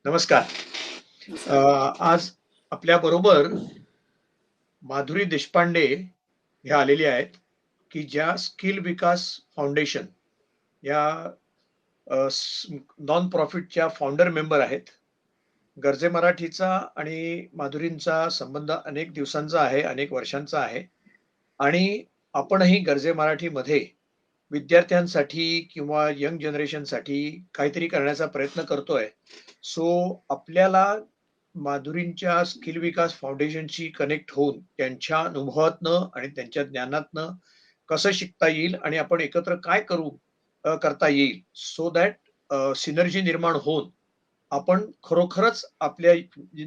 नमस्कार. नमस्कार. आज आपल्या बरोबर माधुरी देशपांडे हे आलेले आहेत, की ज्या स्किल विकास फाउंडेशन या नॉन प्रॉफिटच्या फाउंडर मेंबर आहेत. गरजे मराठीचा आणि माधुरींचा संबंध अनेक दिवसांचा आहे, अनेक वर्षांचा आहे आणि आपणही गरजे मराठीमध्ये विद्यार्थ्यांसाठी किंवा यंग जनरेशनसाठी काहीतरी करण्याचा प्रयत्न करतोय. सो आपल्याला माधुरींच्या स्किल विकास फाउंडेशनशी कनेक्ट होऊन त्यांच्या अनुभवातनं आणि त्यांच्या ज्ञानातनं कसं शिकता येईल आणि आपण एकत्र काय करता येईल सो दॅट सिनर्जी निर्माण होऊन आपण खरोखरच आपल्या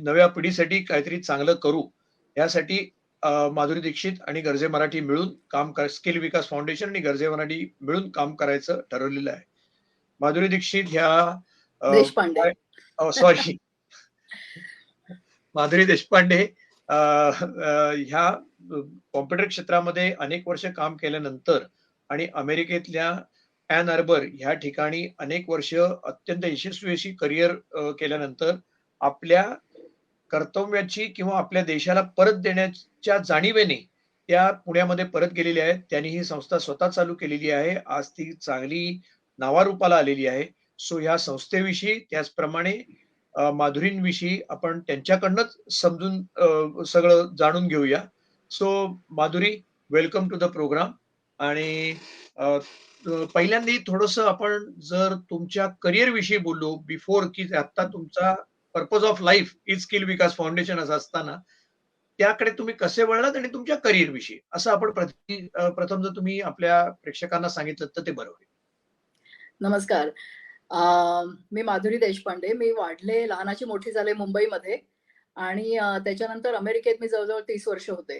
नव्या पिढीसाठी काहीतरी चांगलं करू. यासाठी माधुरी दीक्षित आणि गर्जे मराठी मिळून स्किल विकास फाउंडेशन आणि गर्जे मराठी मिळून काम करायचं ठरवलेलं आहे. माधुरी दीक्षित देशपांडे. सॉरी माधुरी देशपांडे ह्या कॉम्प्युटर क्षेत्रामध्ये अनेक वर्ष काम केल्यानंतर आणि अमेरिकेतल्या ॲन आर्बर ह्या ठिकाणी अनेक वर्ष अत्यंत यशस्वी अशी करिअर केल्यानंतर आपल्या कर्तव्याची किंवा आपल्या देशाला परत देण्याच्या जाणीवेने त्या पुण्यामध्ये परत गेलेल्या आहेत. त्यांनी ही संस्था स्वतः चालू केलेली आहे. आज ती चांगली नावारूपाला आलेली आहे. सो ह्या संस्थेविषयी त्याचप्रमाणे माधुरींविषयी आपण त्यांच्याकडनंच समजून सगळं जाणून घेऊया. So Madhuri, welcome to the programme. आणि पहिल्यांदा थोडंसं आपण जर तुमच्या करिअर विषयी बोललो बिफोर, की आता तुमचा purpose of life is skill Vikas foundation असं असताना त्याकडे तुम्ही कसे वळलात आणि तुमच्या करिअर विषयी असं आपण प्रथम जर तुम्ही आपल्या प्रेक्षकांना सांगितलं तर ते बरं होईल. नमस्कार. मी माधुरी देशपांडे. मी वाढले, लहानाची मोठी झाले मुंबईमध्ये आणि त्याच्यानंतर अमेरिकेत मी जवळ-जवळ 30 वर्ष होते.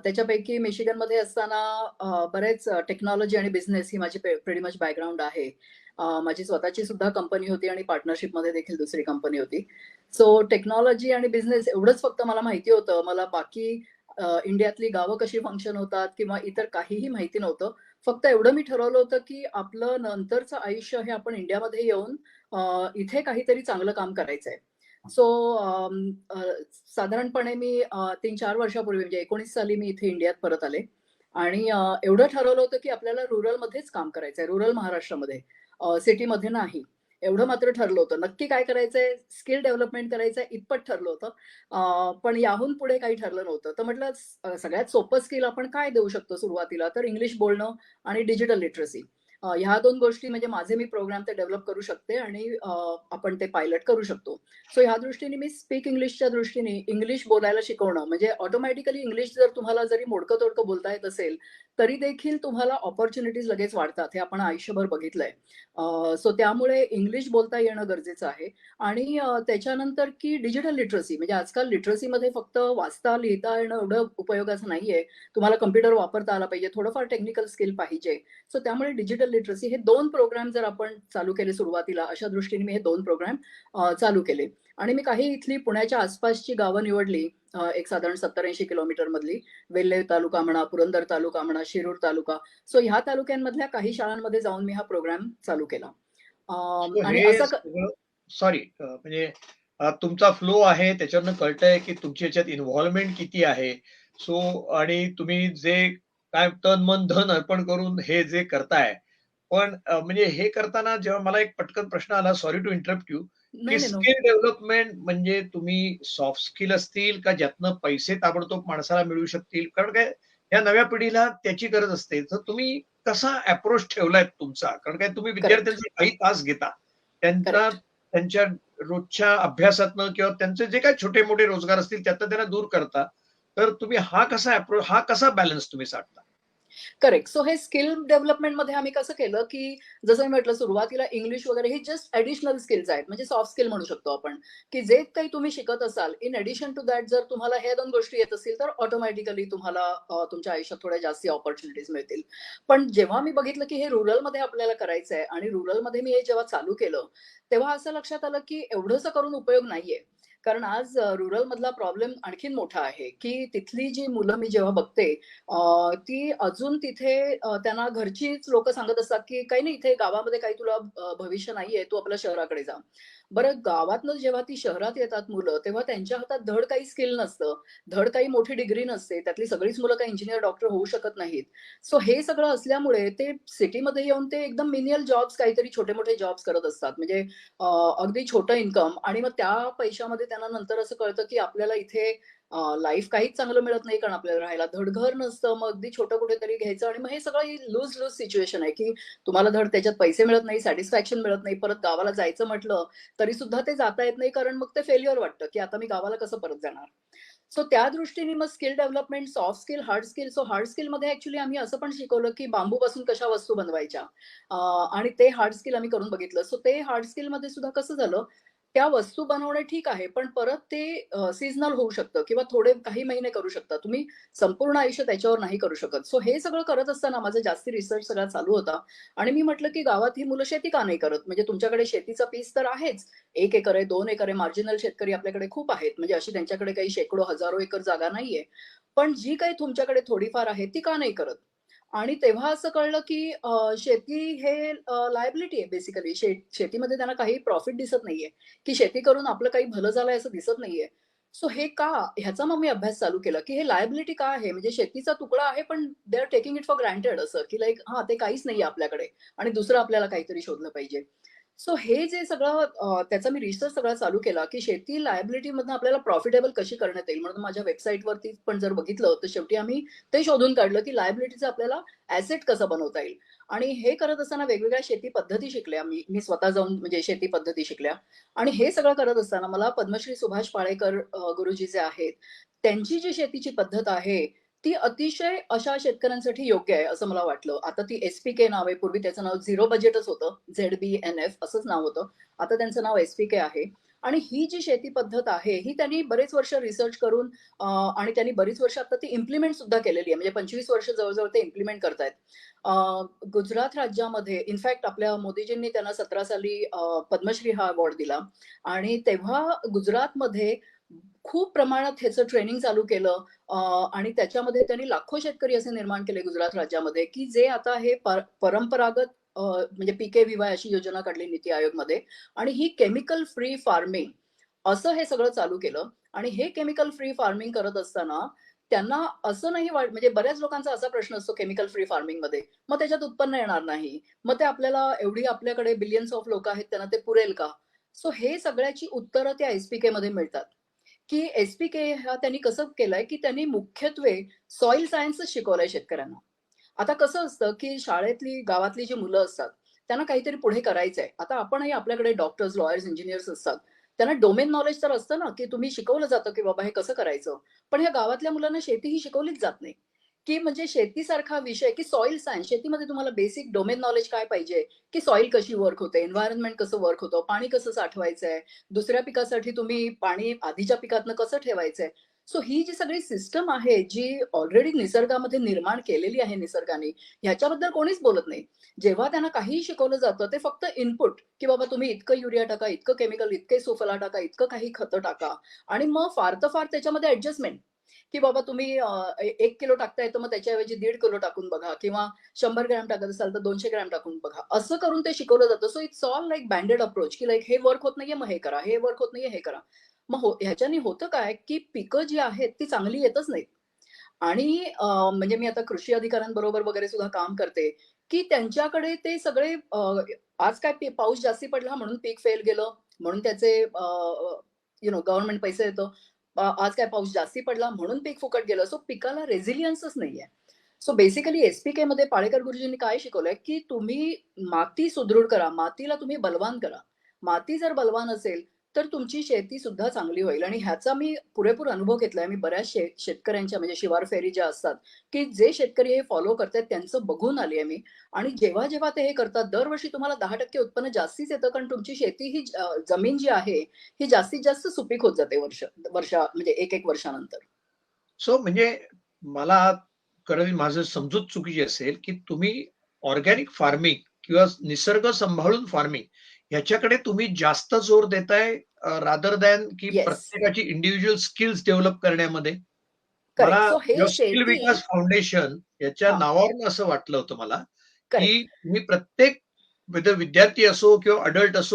त्याच्यापैकी मिशिगनमध्ये असताना बरेच टेक्नॉलॉजी आणि बिझनेस ही माझी प्रिटी मच बॅकग्राऊंड आहे. माझी स्वतःची सुद्धा कंपनी होती आणि पार्टनरशिपमध्ये देखील दुसरी कंपनी होती. सो टेक्नॉलॉजी आणि बिझनेस एवढंच फक्त मला माहिती होतं. मला बाकी इंडियातली गावं कशी फंक्शन होतात किंवा इतर काहीही माहिती नव्हतं. फक्त एवढं मी ठरवलं होतं, की आपलं नंतरचं आयुष्य हे आपण इंडियामध्ये येऊन इथे काहीतरी चांगलं काम करायचंय. सो साधारणपणे मी 3-4 वर्षापूर्वी म्हणजे 19 साली मी इथे इंडियात परत आले आणि एवढं ठरवलं होतं, की आपल्याला रुरलमध्येच काम करायचंय, रुरल महाराष्ट्रामध्ये, सिटीमध्ये नाही. एवढं मात्र ठरलं होतं. नक्की काय करायचंय, स्किल डेव्हलपमेंट करायचंय इतपत ठरलं होतं. पण याहून पुढे काही ठरलं नव्हतं. तर म्हटलं सगळ्यात सोपं स्किल आपण काय देऊ शकतो सुरुवातीला, तर इंग्लिश बोलणं आणि डिजिटल लिटरसी. ह्या 2 गोष्टी म्हणजे माझे मी प्रोग्राम ते डेव्हलप करू शकते आणि आपण ते पायलट करू शकतो. सो ह्या दृष्टीने मी स्पीक इंग्लिशच्या दृष्टीने इंग्लिश बोलायला शिकवणं म्हणजे ऑटोमॅटिकली इंग्लिश जर तुम्हाला जरी मोडकं-तोडकं बोलता येत असेल, तरी देखील तुम्हाला अपॉर्च्युनिटीज लगेच वाढतात. हे आपण आयुष्यभर बघितलंय. सो त्यामुळे इंग्लिश बोलता येणं गरजेचं आहे आणि त्याच्यानंतर की डिजिटल लिटरसी म्हणजे आजकाल लिटरसीमध्ये फक्त वाचता, लिहिता येणं एवढं उपयोगाचं नाहीये. तुम्हाला कॉम्प्युटर वापरता आला पाहिजे, थोडंफार टेक्निकल स्किल पाहिजे. सो त्यामुळे डिजिटल लिटरसी हे 2 प्रोग्राम जर आपण चालू केले सुरुवातीला, अशा दृष्टीने मी हे 2 प्रोग्राम चालू केले आणि मी काही इथली पुण्याच्या आसपासची गावं निवडली. एक साधारण 70-80 किलोमीटर मधली. वेल्हे तालुका म्हणा, पुरंदर तालुका म्हणा, शिरूर तालुका. सो ह्या तालुक्यांमधल्या काही शाळांमध्ये जाऊन मी हा प्रोग्राम चालू केला. सो आणि हे असं सगळं सॉरी म्हणजे तुमचा फ्लो आहे त्याच्यावरनं कळतंय की तुमची याच्यात इन्व्हॉल्वमेंट किती आहे. सो आणि तुम्ही जे काय तन मन धन अर्पण करून हे जे करताय. पण म्हणजे हे करताना जेव्हा मला एक पटकन प्रश्न आला, सॉरी टू इंटरप्ट यू, नाही, की नाही. नो. स्किल डेव्हलपमेंट म्हणजे तुम्ही सॉफ्ट स्किल असतील का ज्यातनं पैसे ताबडतोब माणसाला मिळू शकतील? कारण काय या नव्या पिढीला त्याची गरज असते. तर तुम्ही कसा अप्रोच ठेवलाय तुमचा? कारण काय तुम्ही करेक्ट, विद्यार्थ्यांचे काही तास घेता. त्यांना करेक्ट. त्यांच्या रोजच्या अभ्यासातनं किंवा त्यांचे जे काही छोटे-मोठे रोजगार असतील त्यातनं त्यांना दूर करता. तर तुम्ही हा कसा बॅलन्स तुम्ही साधता? करेक्ट. सो हे स्किल डेव्हलपमेंटमध्ये आम्ही कसं केलं, की जसं मी म्हटलं सुरुवातीला इंग्लिश वगैरे हे जस्ट ॲडिशनल स्किल्स आहेत. म्हणजे सॉफ्ट स्किल म्हणू शकतो आपण, की जे काही तुम्ही शिकत असाल, इन ॲडिशन टू दॅट जर तुम्हाला ह्या 2 गोष्टी येत असतील, तर ऑटोमॅटिकली तुम्हाला तुमच्या आयुष्यात थोड्या जास्ती अपॉर्च्युनिटीज मिळतील. पण जेव्हा मी बघितलं, की हे रुरलमध्ये आपल्याला करायचंय आणि रुरलमध्ये मी हे जेव्हा चालू केलं, तेव्हा असं लक्षात आलं, की एवढंसं करून उपयोग नाहीये. कारण आज रुरल मधला प्रॉब्लेम आणखीन मोठा आहे, की तिथली जी मुलं मी जेव्हा बघते ती अजून तिथे त्यांना घरचीच लोकं सांगत असतात, की "काही नाही इथे गावामध्ये काही तुला भविष्य नाहीये, तू आपल्या शहराकडे जा." बरं गावातनं जेव्हा ती शहरात येतात मुलं, तेव्हा त्यांच्या हातात धड काही स्किल नसतं, धड काही मोठी डिग्री नसते. त्यातली सगळीच मुलं काही इंजिनिअर, डॉक्टर होऊ शकत नाहीत. सो हे सगळं असल्यामुळे ते सिटीमध्ये येऊन ते एकदम मिनियल जॉब्स काहीतरी छोटे-मोठे जॉब्स करत असतात. म्हणजे अ, अगदी छोटं इन्कम आणि मग त्या पैशामध्ये त्यांना नंतर असं कळतं, की आपल्याला इथे लाईफ काहीच चांगलं मिळत नाही कारण आपल्याला राहायला धड घर नसतं. मग अगदी छोटं कुठेतरी घ्यायचं आणि मग हे सगळं लूज-लूज सिच्युएशन आहे, की तुम्हाला धड त्याच्यात पैसे मिळत नाही, सॅटिस्फॅक्शन मिळत नाही. परत गावाला जायचं म्हटलं, तरी सुद्धा ते जाता येत नाही कारण मग ते फेल्युअर वाटतं, की आता मी गावाला कसं परत जाणार? सो त्या दृष्टीने मग skill development, soft skill, hard skill. So hard स्किलमध्ये ॲक्चुअली आम्ही असं पण शिकवलं, की बांबूपासून कशा वस्तू बनवायच्या. अ, आणि ते हार्ड स्किल आम्ही करून बघितलं. सो ते हार्ड स्किलमध्ये सुद्धा कसं झालं, त्या वस्तू बनवणे ठीक आहे, पण परत ते सीझनल होऊ शकतं किंवा थोडे काही महिने करू शकता. तुम्ही संपूर्ण आयुष्य त्याच्यावर नाही करू शकत. सो हे सगळं करत असताना माझा जास्ती रिसर्च सगळा चालू होता आणि मी म्हटलं, की गावात ही मुलं शेती का नाही करत? म्हणजे तुमच्याकडे शेतीचा पीस तर आहेच. 1 एकर आहे, 2 एकर आहे. मार्जिनल शेतकरी आपल्याकडे खूप आहेत. म्हणजे अशी त्यांच्याकडे काही शेकडो, हजारो एकर जागा नाहीये. पण जी काही तुमच्याकडे थोडीफार आहे, ती का नाही करत? आणि तेव्हा असं कळलं, की शेती हे लायबिलिटी आहे बेसिकली. शेतीमध्ये त्यांना काही प्रॉफिट दिसत नाहीये, की शेती करून आपलं काही भलं झालंय असं दिसत नाहीये. सो हे का? ह्याचा मग मी अभ्यास चालू केला, की हे लायबिलिटी का आहे? म्हणजे शेतीचा तुकडा आहे, पण they are taking it for granted असं, की लाइक हां, ते काहीच नाहीये आपल्याकडे आणि दुसरं आपल्याला काहीतरी शोधलं पाहिजे. सो हे जे सगळं त्याचा मी रिसर्च सगळा चालू केला, की शेती लायबिलिटीमधनं आपल्याला प्रॉफिटेबल कशी करण्यात येईल. म्हणून माझ्या वेबसाईटवरती पण जर बघितलं, तर शेवटी आम्ही ते शोधून काढलं, की लायबिलिटीचं आपल्याला ॲसेट कसं बनवता येईल. आणि हे करत असताना वेगवेगळ्या शेती पद्धती शिकल्या मी. मी स्वतः जाऊन म्हणजे शेती पद्धती शिकल्या. आणि हे सगळं करत असताना मला पद्मश्री सुभाष पाळेकर गुरुजी जे आहेत, त्यांची जी शेतीची पद्धत आहे, ती अतिशय अशा शेतकऱ्यांसाठी योग्य आहे, असं मला वाटलं. आता ती एस-पी-के नाव आहे. पूर्वी त्याचं नाव झिरो बजेटच होतं. झेड-बी-एन-एफ असंच नाव होतं. आता त्यांचं नाव एस-पी-के आहे. आणि ही जी शेती पद्धत आहे, ही त्यांनी बरेच वर्ष रिसर्च करून आणि त्यांनी बरीच वर्ष आता ती इम्प्लिमेंट सुद्धा केलेली आहे. म्हणजे 25 वर्ष जवळ-जवळ ते इम्प्लिमेंट करतायत. अ, गुजरात राज्यामध्ये इनफॅक्ट आपल्या मोदीजींनी त्यांना 17 साली पद्मश्री हा अवॉर्ड दिला आणि तेव्हा गुजरातमध्ये खूप प्रमाणात ह्याचं ट्रेनिंग चालू केलं आणि त्याच्यामध्ये त्यांनी लाखो शेतकरी असे निर्माण केले गुजरात राज्यामध्ये, की जे आता हे परंपरागत म्हणजे पीके-व्ही-वाय अशी योजना काढली नीती आयोगमध्ये आणि ही केमिकल फ्री फार्मिंग असं हे सगळं चालू केलं आणि हे केमिकल फ्री फार्मिंग करत असताना त्यांना असं नाही म्हणजे बऱ्याच लोकांचा असा प्रश्न असतो केमिकल फ्री फार्मिंगमध्ये, मग त्याच्यात उत्पन्न येणार नाही. मग ते आपल्याला एवढी आपल्याकडे बिलियन्स ऑफ लोकं आहेत त्यांना ते पुरेल का? सो हे सगळ्याची उत्तरं त्या एस-पी-केमध्ये मिळतात. की एस-पी-के हा त्यांनी कसं केलंय, की त्यांनी मुख्यत्वे सॉइल सायन्सच शिकवलंय शेतकऱ्यांना. आता कसं असतं, की शाळेतली गावातली जी मुलं असतात, त्यांना काहीतरी पुढे करायचंय. आता आपणही आपल्याकडे डॉक्टर्स, लॉयर्स, इंजिनिअर्स असतात. त्यांना डोमेन नॉलेज तर असतं ना, की तुम्ही शिकवलं जातं, की बाबा हे कसं करायचं. पण ह्या गावातल्या मुलांना शेती ही शिकवलीच जात नाही, की म्हणजे शेतीसारखा विषय, की सॉइल सायन्स शेतीमध्ये तुम्हाला बेसिक डोमेन नॉलेज काय पाहिजे, की सॉइल कशी वर्क होते, एन्व्हायर्नमेंट कसं वर्क होतं, पाणी कसं साठवायचंय, दुसऱ्या पिकासाठी तुम्ही पाणी आधीच्या पिकातनं कसं ठेवायचंय. सो ही जी सगळी सिस्टम आहे, जी ऑलरेडी निसर्गामध्ये निर्माण केलेली आहे निसर्गाने, ह्याच्याबद्दल कोणीच बोलत नाही. जेव्हा त्यांना काहीही शिकवलं जातं, ते फक्त इनपुट, की बाबा तुम्ही इतकं युरिया टाका, इतकं केमिकल, इतके सुफला टाका, इतकं काही खतं टाका आणि मग फार तर फार त्याच्यामध्ये ॲडजस्टमेंट, की बाबा तुम्ही 1 किलो टाकताय, तर मग त्याच्याऐवजी 1.5 किलो टाकून बघा किंवा 100 ग्रॅम टाकत असाल, तर 200 ग्रॅम टाकून बघा. असं करून ते शिकवलं जातं. So it's all like banded approach, की लाइक हे वर्क होत नाहीये, मग हे करा. हे वर्क होत नाहीये, हे करा. मग ह्याच्याने होतं काय, की पिकं जी आहेत ती चांगली येतच नाहीत. आणि म्हणजे मी आता कृषी अधिकाऱ्यांबरोबर वगैरे सुद्धा काम करते, की त्यांच्याकडे ते सगळे आज काय पाऊस जास्ती पडला म्हणून पीक फेल गेलं, म्हणून त्याचे गव्हर्नमेंट पैसे देतं. आज काय पाऊस जास्ती पडला म्हणून पीक फुकट गेलं. सो पिकाला रेझिलियन्सच नाहीये. सो बेसिकली एस-पी-केमध्ये पाळेकर गुरुजींनी काय शिकवलंय, की तुम्ही माती सुदृढ करा, मातीला तुम्ही बलवान करा. माती जर बलवान असेल, तर तुमची शेती सुद्धा चांगली होईल आणि ह्याचा मी पुरेपूर अनुभव घेतलाय. मी बऱ्याच शेतकऱ्यांच्या म्हणजे शिवार फेरी ज्या असतात, की जे शेतकरी हे फॉलो करतायत त्यांचं बघून आली आहे मी आणि जेव्हा-जेव्हा ते हे करतात, दरवर्षी तुम्हाला 10% उत्पन्न जास्तीच येतं कारण तुमची शेती ही जमीन जी आहे, ही जास्तीत जास्त सुपीक होत जाते म्हणजे 1-1 वर्षानंतर. सो म्हणजे मला कदाचित माझं समजूत चुकीची असेल, की तुम्ही ऑर्गॅनिक फार्मिंग किंवा निसर्ग सांभाळून फार्मिंग ह्याच्याकडे तुम्ही जास्त जोर देताय रादर दॅन की येस, प्रत्येकाची इंडिव्हिज्युअल स्किल्स डेव्हलप करण्यामध्ये? मला करेक्ट. सो हे जेव्हा स्किल शेती विकास फाउंडेशन याच्या हां, नावावरून असं वाटलं होतं मला, करेक्ट. की मी प्रत्येक विद्यार्थी असो किंवा अडल्ट असो